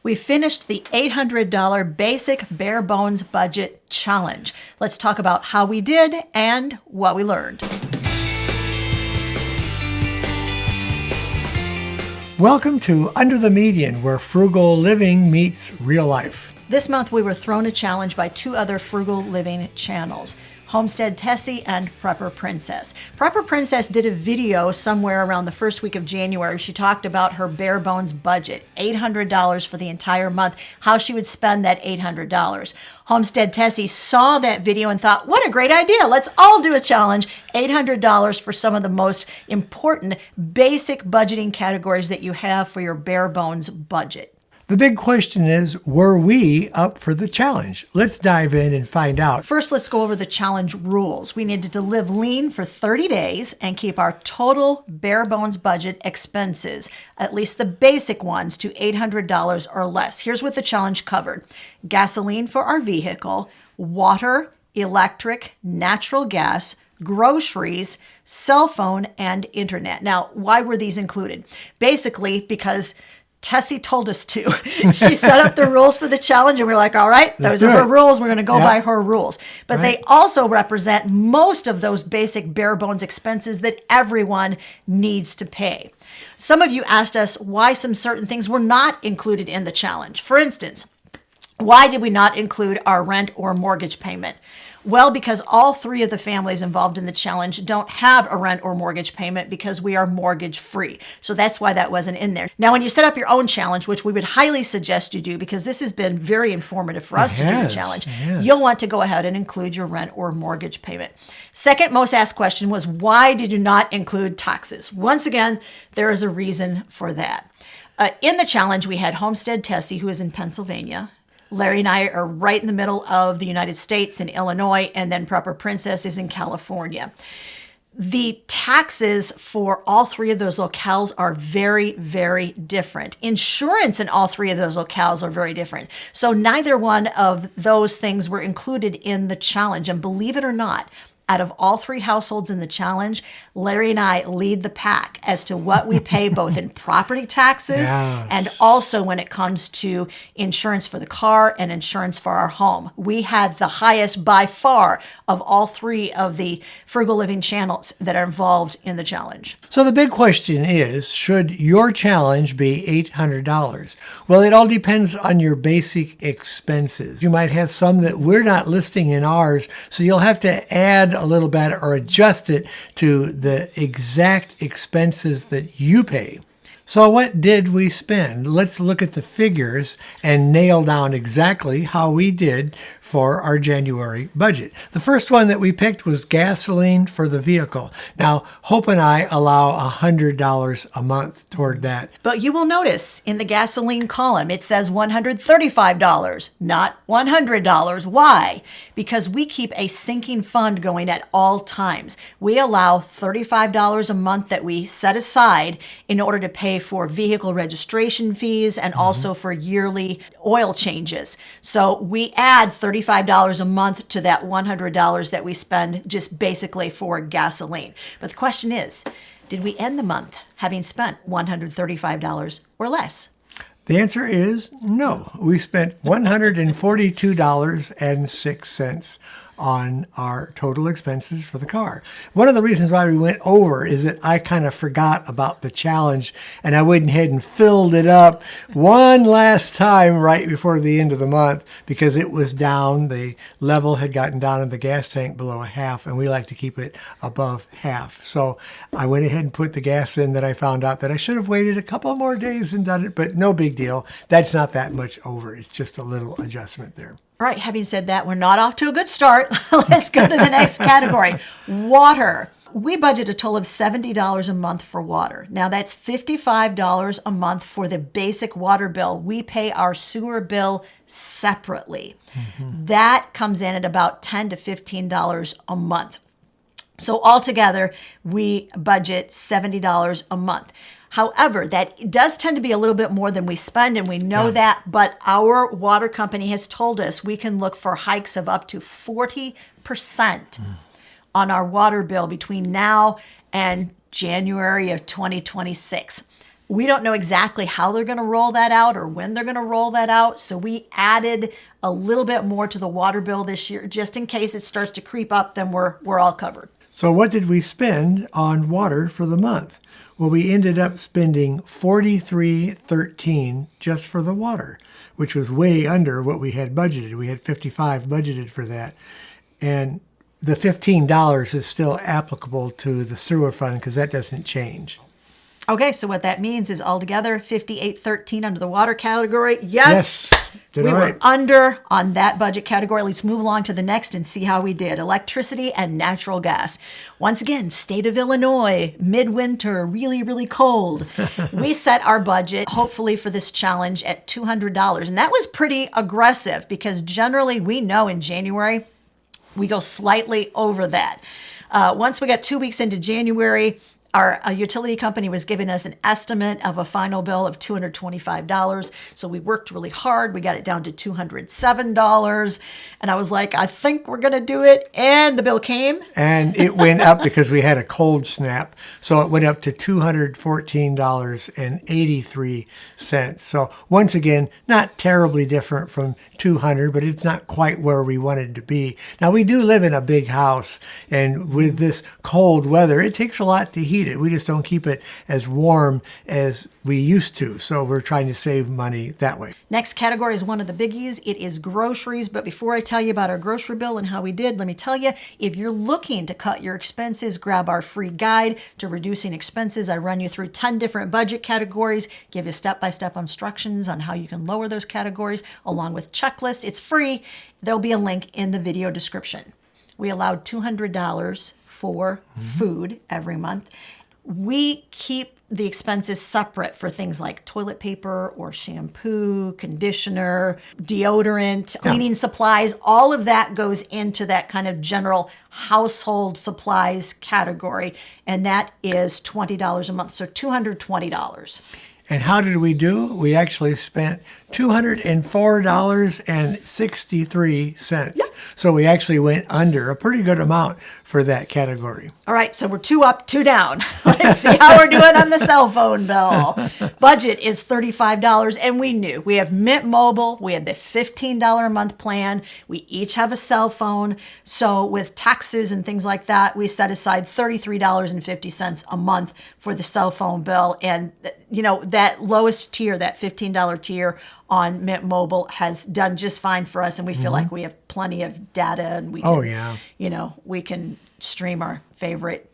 We finished the $800 basic bare bones budget challenge. Let's talk about how we did and what we learned. Welcome to Under the Median, where frugal living meets real life. This month we were thrown a challenge by two other frugal living channels, Homestead Tessie and Prepper Princess. Prepper Princess did a video somewhere around the first week of January. She talked about her bare bones budget, $800 for the entire month, how she would spend that $800. Homestead Tessie saw that video and thought, what a great idea. Let's all do a challenge. $800 for some of the most important basic budgeting categories that you have for your bare bones budget. The big question is, were we up for the challenge? Let's dive in and find out. First, let's go over the challenge rules. We needed to live lean for 30 days and keep our total bare bones budget expenses, at least the basic ones, to $800 or less. Here's what the challenge covered: gasoline for our vehicle, water, electric, natural gas, groceries, cell phone, and internet. Now, why were these included? Basically, because Tessie told us to. She set up the rules for the challenge, and we're like, all right, those are her rules. We're going to go by her rules. But they also represent most of those basic bare bones expenses that everyone needs to pay. Some of you asked us why some certain things were not included in the challenge. For instance, why did we not include our rent or mortgage payment? Well, because all three of the families involved in the challenge don't have a rent or mortgage payment because we are mortgage free. So that's why that wasn't in there. Now, when you set up your own challenge, which we would highly suggest you do because this has been very informative for us to do the challenge, you'll want to go ahead and include your rent or mortgage payment. Second most asked question was, why did you not include taxes? Once again, there is a reason for that. In the challenge, we had Homestead Tessie, who is in Pennsylvania. Larry and I are right in the middle of the United States in Illinois, and then Prepper Princess is in California. The taxes for all three of those locales are very, very different. Insurance in all three of those locales are very different. So neither one of those things were included in the challenge. And believe it or not, out of all three households in the challenge, Larry and I lead the pack as to what we pay both in property taxes and also when it comes to insurance for the car and insurance for our home. We had the highest by far of all three of the frugal living channels that are involved in the challenge. So the big question is, should your challenge be $800? Well, it all depends on your basic expenses. You might have some that we're not listing in ours, so you'll have to add a little bit or adjust it to the exact expenses that you pay. So what did we spend? Let's look at the figures and nail down exactly how we did for our January budget. The first one that we picked was gasoline for the vehicle. Now, Hope and I allow $100 a month toward that. But you will notice in the gasoline column, it says $135, not $100. Why? Because we keep a sinking fund going at all times. We allow $35 a month that we set aside in order to pay for vehicle registration fees and also for yearly oil changes. So we add $35 a month to that $100 that we spend just basically for gasoline. But the question is, did we end the month having spent $135 or less? The answer is no. We spent $142.06 on our total expenses for the car. One of the reasons why we went over is that I kind of forgot about the challenge, and I went ahead and filled it up one last time right before the end of the month because it was down. The level had gotten down in the gas tank below a half, and we like to keep it above half. So I went ahead and put the gas in that I found out that I should have waited a couple more days and done it, but no big deal. That's not that much over. It's just a little adjustment there. All right, having said that, we're not off to a good start. Let's go to the next category, water. We budget a total of $70 a month for water. Now that's $55 a month for the basic water bill. We pay our sewer bill separately. That comes in at about $10 to $15 a month. So altogether, we budget $70 a month. However, that does tend to be a little bit more than we spend, and we know that, but our water company has told us we can look for hikes of up to 40% on our water bill between now and January of 2026. We don't know exactly how they're going to roll that out or when they're going to roll that out. So we added a little bit more to the water bill this year, just in case it starts to creep up, then we're all covered. So what did we spend on water for the month? Well, we ended up spending $43.13 just for the water, which was way under what we had budgeted. We had $55 budgeted for that. And the $15 is still applicable to the sewer fund because that doesn't change. Okay, so what that means is altogether $58.13 under the water category. Yes. Did we all were right. under on that budget category. Let's move along to the next and see how we did. Electricity and natural gas. Once again, state of Illinois, midwinter, really, really cold. We set our budget, hopefully for this challenge, at $200. And that was pretty aggressive because generally we know in January, we go slightly over that. Once we got 2 weeks into January, our utility company was giving us an estimate of a final bill of $225. So we worked really hard. We got it down to $207. And I was like, I think we're going to do it. And the bill came. And it went up because we had a cold snap. So it went up to $214.83. So once again, not terribly different from $200, but it's not quite where we wanted to be. Now, we do live in a big house. And with this cold weather, it takes a lot to heat it. We just don't keep it as warm as we used to. So we're trying to save money that way. Next category is one of the biggies. It is groceries. But before I tell you about our grocery bill and how we did, let me tell you, if you're looking to cut your expenses, grab our free guide to reducing expenses. I run you through 10 different budget categories, give you step-by-step instructions on how you can lower those categories along with checklists. It's free. There'll be a link in the video description. We allowed $200 for food every month. We keep the expenses separate for things like toilet paper or shampoo, conditioner, deodorant, cleaning supplies. All of that goes into that kind of general household supplies category. And that is $20 a month. So $220. And how did we do? We actually spent $204.63. Yep. So we actually went under a pretty good amount for that category. All right, so we're 2 up, 2 down. Let's see how we're doing on the cell phone bill. Budget is $35, and we knew. We have Mint Mobile. We have the $15 a month plan. We each have a cell phone. So with taxes and things like that, we set aside $33.50 a month for the cell phone bill. And, you know, that lowest tier, that $15 tier on Mint Mobile has done just fine for us, and we feel like we have plenty of data, and we can, you know, we can stream our favorite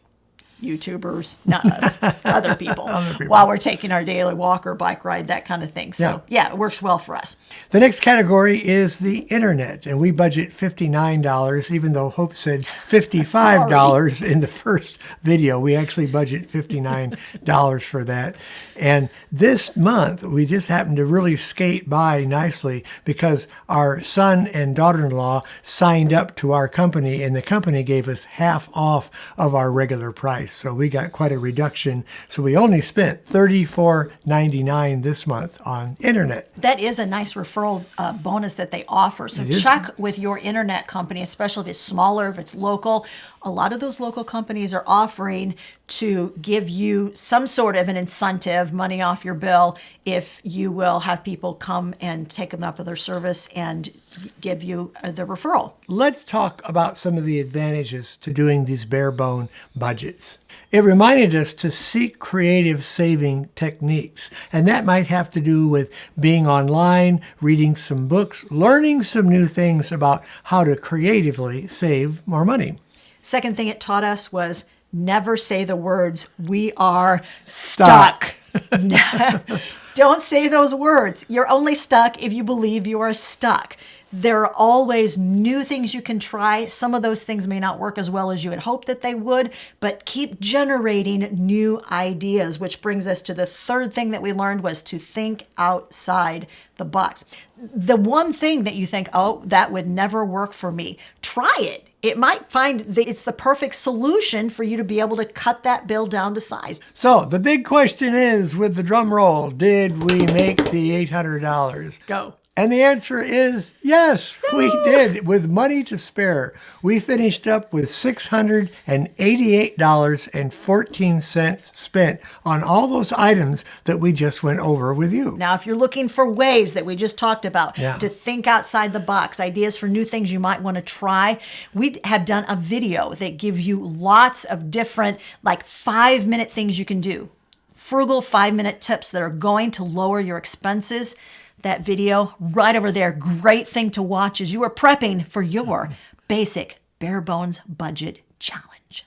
YouTubers, not us, other people, while we're taking our daily walk or bike ride, that kind of thing. So yeah, it works well for us. The next category is the internet, and we budget $59, even though Hope said $55 in the first video. We actually budget $59 for that. And this month, we just happened to really skate by nicely because our son and daughter-in-law signed up to our company, and the company gave us half off of our regular price. So we got quite a reduction. So we only spent $34.99 this month on internet. That is a nice referral bonus that they offer. So check with your internet company, especially if it's smaller, if it's local. A lot of those local companies are offering to give you some sort of an incentive, money off your bill, if you will have people come and take them up with their service and give you the referral. Let's talk about some of the advantages to doing these bare bone budgets. It reminded us to seek creative saving techniques, and that might have to do with being online, reading some books, learning some new things about how to creatively save more money. Second thing it taught us was never say the words, "We are stuck." Don't say those words. You're only stuck if you believe you are stuck. There are always new things you can try. Some of those things may not work as well as you had hoped that they would, but keep generating new ideas, which brings us to the third thing that we learned was to think outside the box. The one thing that you think, oh, that would never work for me, try it. It might find that it's the perfect solution for you to be able to cut that bill down to size. So the big question is, with the drum roll, did we make the $800? Go. And the answer is yes, we did. With money to spare, we finished up with $688.14 spent on all those items that we just went over with you. Now, if you're looking for ways that we just talked about Yeah. to think outside the box, ideas for new things you might want to try, we have done a video that give you lots of different, like 5-minute things you can do. Frugal 5-minute tips that are going to lower your expenses. That video right over there, great thing to watch as you are prepping for your basic bare bones budget challenge.